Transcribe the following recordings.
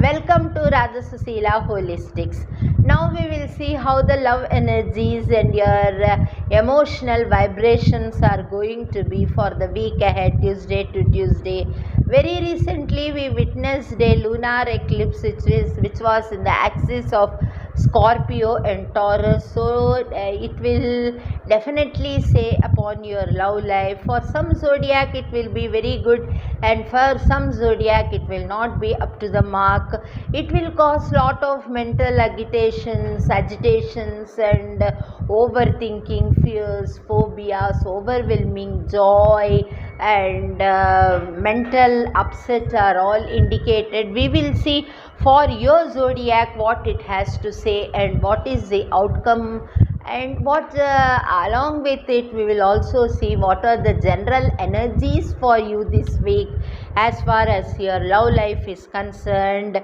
Welcome to Rajasasila Holistics. Now we will see how the love energies and your emotional vibrations are going to be for the week ahead, Tuesday to Tuesday. Very recently we witnessed a lunar eclipse which was in the axis of Scorpio and Taurus. So it will definitely say upon your love life. For some zodiac it will be very good, and for some zodiac it will not be up to the mark. It will cause lot of mental agitations, agitations, and overthinking, fears, phobias, overwhelming joy, and mental upset are all indicated. We will see for your zodiac what it has to say and what is the outcome, and what along with it we will also see what are the general energies for you this week as far as your love life is concerned.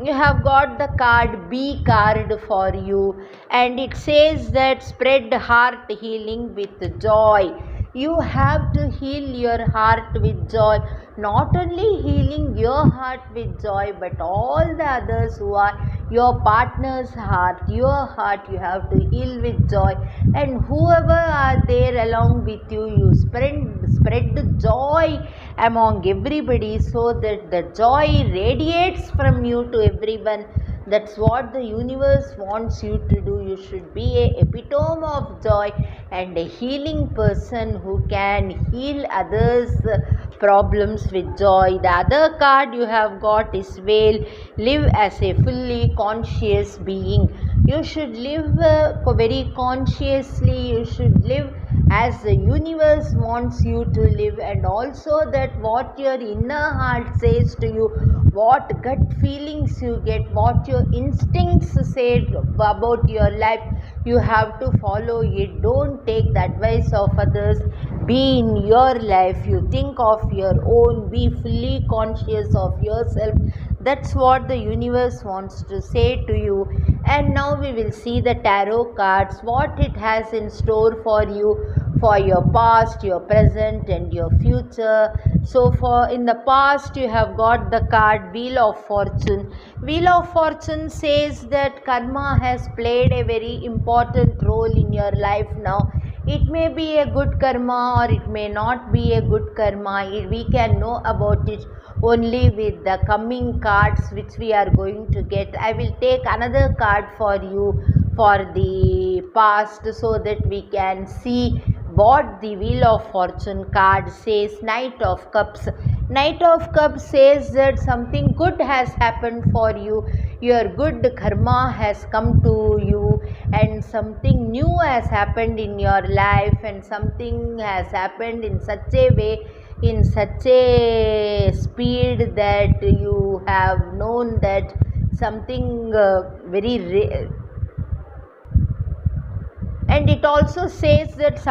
You have got the card B card for you, and it says that spread heart healing with joy. You have to heal your heart with joy, not only healing your heart with joy but all the others who are your partner's heart, your heart you have to heal with joy, and whoever are there along with you, you spread the joy among everybody so that the joy radiates from you to everyone. That's what the universe wants you to do. You should be a epitome of joy and a healing person who can heal others' problems with joy. The other card you have got is Whale. Live as a fully conscious being. You should live very consciously. You should live as the universe wants you to live, and also that what your inner heart says to you, what gut feelings you get, what your instincts say about your life, you have to follow it. Don't take the advice of others. Be in your life. You think of your own. Be fully conscious of yourself. That's what the universe wants to say to you. And now we will see the tarot cards, what it has in store for you, for your past, your present, and your future. So for in the past you have got the card Wheel of Fortune. Wheel of Fortune says that karma has played a very important role in your life now. It may be a good karma or it may not be a good karma. We can know about it only with the coming cards which we are going to get. I will take another card for you for the past so that we can see what the Wheel of Fortune card says. Knight of Cups. Knight of Cups says that something good has happened for you. Your good karma has come to you, and something new has happened in your life, and something has happened in such a way, in such a speed that you have known that something and it also says that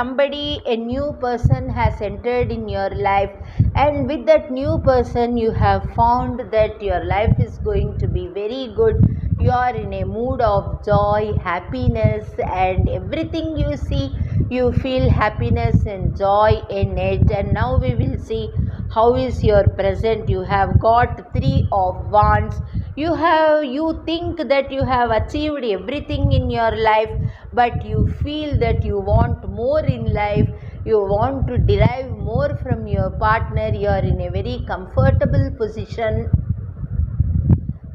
a new person has entered in your life, and with that new person you have found that your life is going to be very good. You are in a mood of joy, happiness, and everything you see, you feel happiness and joy in it. And now we will see how is your present. You have got 3 of Wands. You think that you have achieved everything in your life, but you feel that you want more in life. You want to derive more from your partner. You are in a very comfortable position.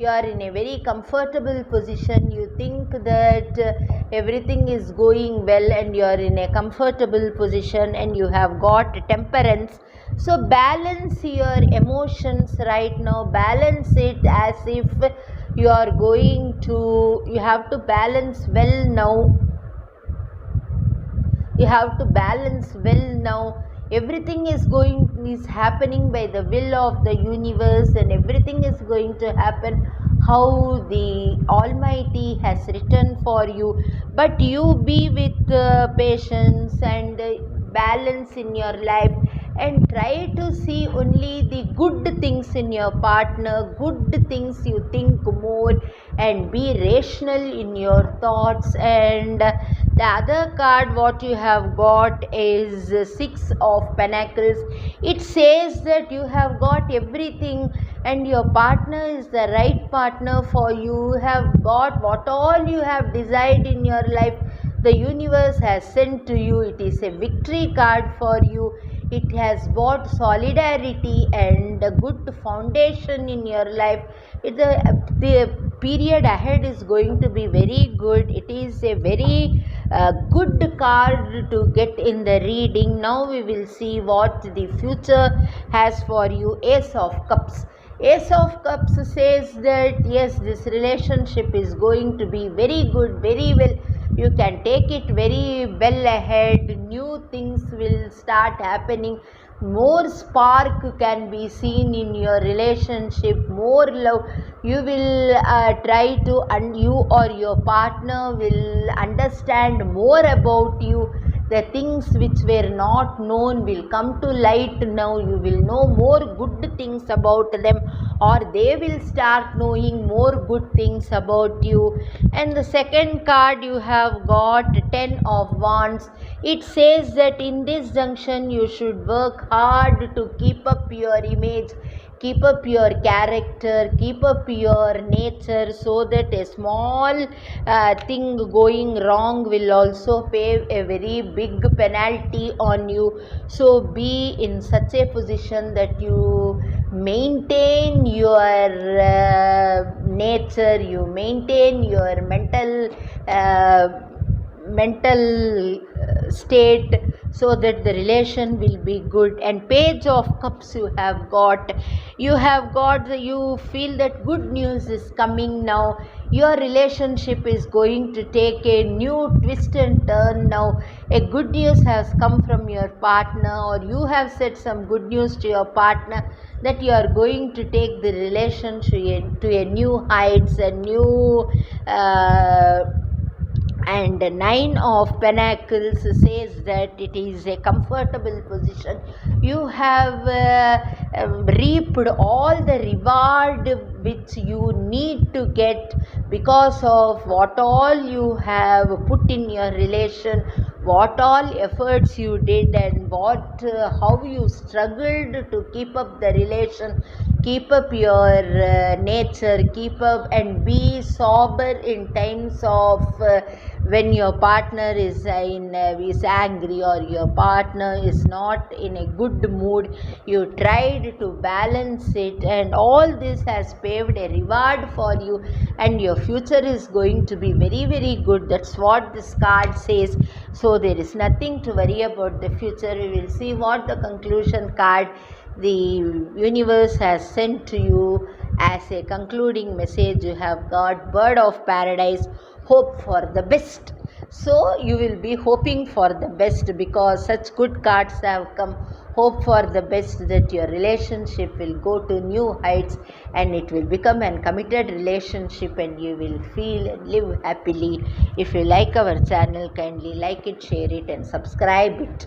You are in a very comfortable position. You think that everything is going well and you are in a comfortable position, and you have got Temperance. So balance your emotions right now. Balance it as if you are going to, you have to balance well now. You have to balance well now. Everything is happening by the will of the universe, and everything is going to happen how the Almighty has written for you. But you be with patience and balance in your life, and try to see only the good things in your partner, good things you think more, and be rational in your thoughts. And the other card what you have got is 6 of Pentacles. It says that you have got everything and your partner is the right partner for you. You have got what all you have desired in your life. The universe has sent to you. It is a victory card for you. It has brought solidarity and a good foundation in your life. The period ahead is going to be very good. It is a very good card to get in the reading. Now we will see what the future has for you. Ace of Cups. Ace of Cups says that yes, this relationship is going to be very good, very well. You can take it very well ahead. New things will start happening. More spark can be seen in your relationship, more love. You will try to, and you or your partner will understand more about you. The things which were not known will come to light now. You will know more good things about them, or they will start knowing more good things about you. And the second card you have got, 10 of Wands. It says that in this junction you should work hard to keep up your image, keep up your character, keep up your nature, so that a small thing going wrong will also pay a very big penalty on you. So be in such a position that you maintain your nature, you maintain your mental state, so that the relation will be good. And Page of Cups you have got. You feel that good news is coming now. Your relationship is going to take a new twist and turn now. A good news has come from your partner, or you have said some good news to your partner, that you are going to take the relationship to a new heights, a new and 9 of Pentacles says that it is a comfortable position. You have reaped all the reward which you need to get because of what all you have put in your relation, what all efforts you did, and how you struggled to keep up the relation, keep up your nature, keep up and be sober in times of when your partner is angry, or your partner is not in a good mood. You tried to balance it, and all this has paved a reward for you, and your future is going to be very, very good. That's what this card says. So there is nothing to worry about the future. We will see what the conclusion card the universe has sent to you. As a concluding message, you have got Bird of Paradise, hope for the best. So you will be hoping for the best, because such good cards have come. Hope for the best, that your relationship will go to new heights, and it will become a committed relationship, and you will feel and live happily. If you like our channel, kindly like it, share it, and subscribe it.